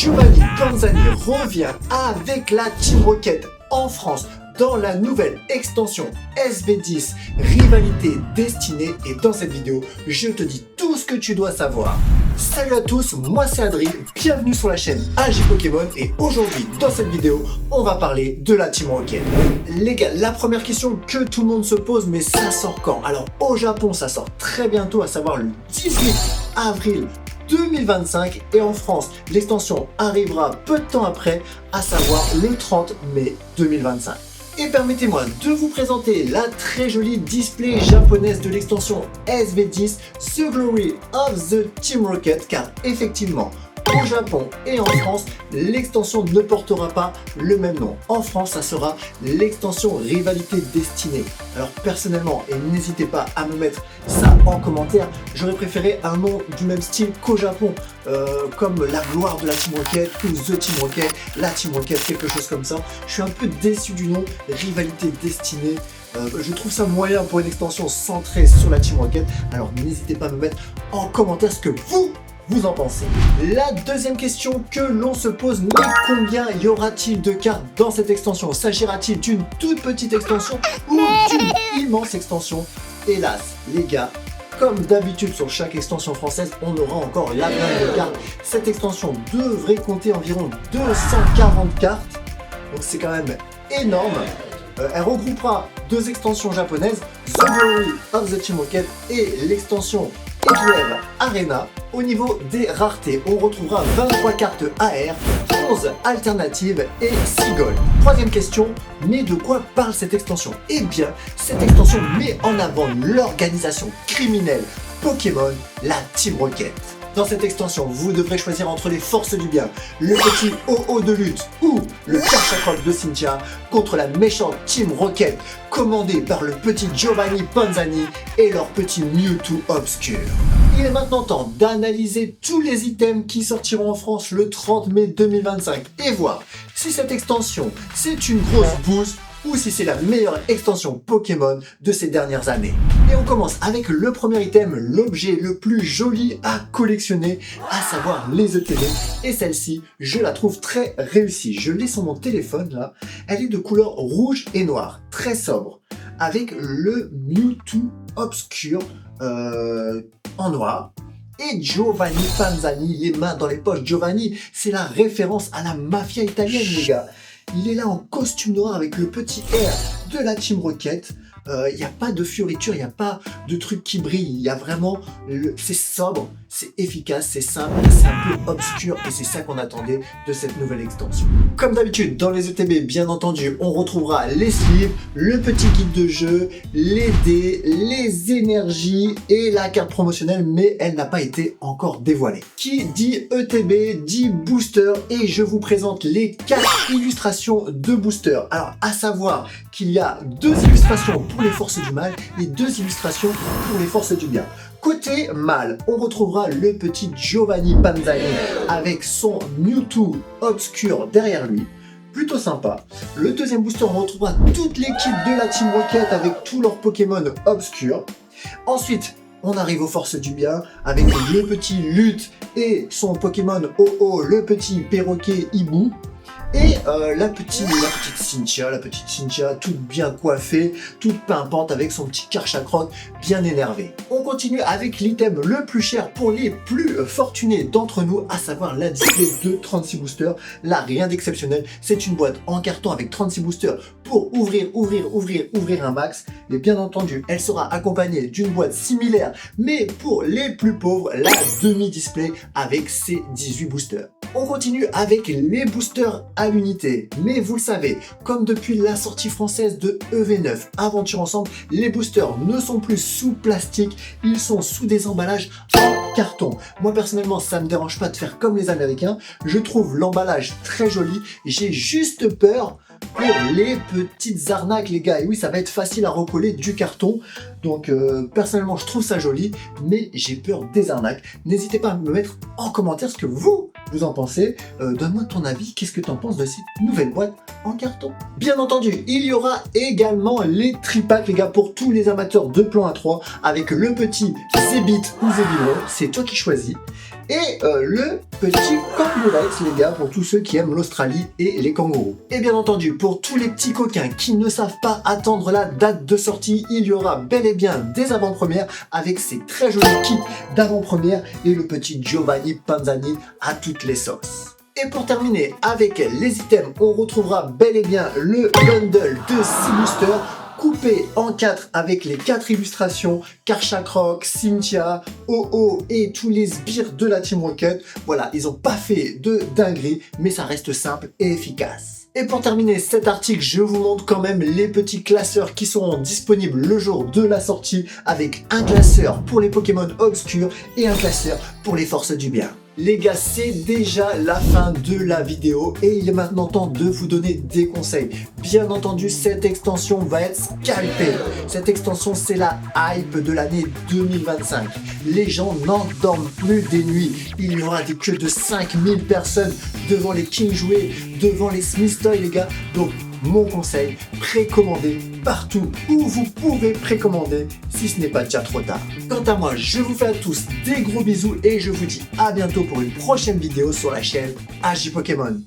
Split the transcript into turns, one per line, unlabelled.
Giovanni Panzani revient avec la Team Rocket en France dans la nouvelle extension SV10 Rivalité Destinée, et dans cette vidéo, je te dis tout ce que tu dois savoir. Salut à tous, moi c'est Adri, bienvenue sur la chaîne AG Pokémon, et aujourd'hui dans cette vidéo, on va parler de la Team Rocket. Les gars, la première question que tout le monde se pose, mais ça sort quand? Alors au Japon, ça sort très bientôt, à savoir le 18 avril 2025, et en France, l'extension arrivera peu de temps après, à savoir le 30 mai 2025. Et permettez-moi de vous présenter la très jolie display japonaise de l'extension SV10, The Glory of the Team Rocket, car effectivement, au Japon et en France, l'extension ne portera pas le même nom. En France, ça sera l'extension Rivalité Destinée. Alors personnellement, et n'hésitez pas à me mettre ça en commentaire, j'aurais préféré un nom du même style qu'au Japon, comme la gloire de la Team Rocket ou The Team Rocket, la Team Rocket, quelque chose comme ça. Je suis un peu déçu du nom Rivalité Destinée. Je trouve ça moyen pour une extension centrée sur la Team Rocket. Alors n'hésitez pas à me mettre en commentaire ce que vous en pensez. La deuxième question que l'on se pose, mais combien y aura-t-il de cartes dans cette extension? S'agira-t-il d'une toute petite extension ou d'une immense extension? Hélas, les gars, comme d'habitude sur chaque extension française, on aura encore la blinde de cartes. Cette extension devrait compter environ 240 cartes, donc c'est quand même énorme. Elle regroupera deux extensions japonaises, The Glory of the Team Rocket et l'extension Edweb Arena. Au niveau des raretés, on retrouvera 23 cartes AR, 11 alternatives et 6 gold. Troisième question, mais de quoi parle cette extension? Eh bien, cette extension met en avant l'organisation criminelle Pokémon, la Team Rocket. Dans cette extension, vous devrez choisir entre les forces du bien, le petit OO de lutte ou le Karchakroc de Cynthia contre la méchante Team Rocket commandée par le petit Giovanni Panzani et leur petit Mewtwo obscur. Il est maintenant temps d'analyser tous les items qui sortiront en France le 30 mai 2025 et voir si cette extension c'est une grosse boost ou si c'est la meilleure extension Pokémon de ces dernières années. Et on commence avec le premier item, l'objet le plus joli à collectionner, à savoir les ETB. Et celle-ci, je la trouve très réussie. Je l'ai sur mon téléphone là. Elle est de couleur rouge et noire, très sobre, avec le Mewtwo obscur en noir. Et Giovanni Panzani, les mains dans les poches. Giovanni, c'est la référence à la mafia italienne, les gars. Il est là en costume noir avec le petit R de la Team Rocket. Il n'y a pas de fioritures, il n'y a pas de trucs qui brillent. Il y a vraiment, c'est sobre, c'est efficace, c'est simple, c'est un peu obscur, et c'est ça qu'on attendait de cette nouvelle extension. Comme d'habitude, dans les ETB, bien entendu, on retrouvera les sleeves, le petit guide de jeu, les dés, les énergies et la carte promotionnelle, mais elle n'a pas été encore dévoilée. Qui dit ETB dit booster, et je vous présente les 4 illustrations de booster. Alors, à savoir qu'il y a 2 illustrations pour les forces du mal et 2 illustrations pour les forces du bien. Côté mal, on retrouvera le petit Giovanni Panzani avec son Mewtwo obscur derrière lui. Plutôt sympa. Le deuxième booster, on retrouvera toute l'équipe de la Team Rocket avec tous leurs Pokémon obscurs. Ensuite, on arrive aux forces du bien avec le petit Lutte et son Pokémon OO, le petit perroquet Hibou. Et la petite Cynthia, toute bien coiffée, toute pimpante avec son petit Karchakroc bien énervé. On continue avec l'item le plus cher pour les plus fortunés d'entre nous, à savoir la display de 36 boosters. Là, rien d'exceptionnel, c'est une boîte en carton avec 36 boosters pour ouvrir un max. Et bien entendu, elle sera accompagnée d'une boîte similaire, mais pour les plus pauvres, la demi-display avec ses 18 boosters. On continue avec les boosters à l'unité, mais vous le savez, comme depuis la sortie française de EV9 Aventure Ensemble, les boosters ne sont plus sous plastique, ils sont sous des emballages en carton. Moi personnellement, ça me dérange pas de faire comme les Américains, je trouve l'emballage très joli, j'ai juste peur pour les petites arnaques, les gars. Et oui, ça va être facile à recoller du carton. Donc personnellement, je trouve ça joli, mais j'ai peur des arnaques. N'hésitez pas à me mettre en commentaire ce que vous en pensez. Donne-moi ton avis, qu'est-ce que tu en penses de cette nouvelle boîte en carton? Bien entendu, il y aura également les tripacks, les gars, pour tous les amateurs de plan A3, avec le petit Zébit ou Zébillon, c'est toi qui choisis. et le petit Kangarorex, les gars, pour tous ceux qui aiment l'Australie et les kangourous. Et bien entendu, pour tous les petits coquins qui ne savent pas attendre la date de sortie, il y aura bel et bien des avant-premières avec ces très jolis kits d'avant-première et le petit Giovanni Panzani à toutes les sauces. Et pour terminer avec les items, on retrouvera bel et bien le bundle de 6 boosters coupé en 4 avec les 4 illustrations Karcha Croc, Cynthia, OO et tous les sbires de la Team Rocket. Voilà, ils n'ont pas fait de dinguerie, mais ça reste simple et efficace. Et pour terminer cet article, je vous montre quand même les petits classeurs qui seront disponibles le jour de la sortie, avec un classeur pour les Pokémon obscurs et un classeur pour les forces du bien. Les gars, c'est déjà la fin de la vidéo et il est maintenant temps de vous donner des conseils. Bien entendu, cette extension va être scalpée. Cette extension, c'est la hype de l'année 2025. Les gens n'en dorment plus des nuits. Il y aura des queues de 5000 personnes devant les King Jouets, devant les Smith Toys, les gars. Donc, mon conseil, précommandez partout où vous pouvez précommander si ce n'est pas déjà trop tard. Quant à moi, je vous fais à tous des gros bisous et je vous dis à bientôt pour une prochaine vidéo sur la chaîne AJ Pokémon.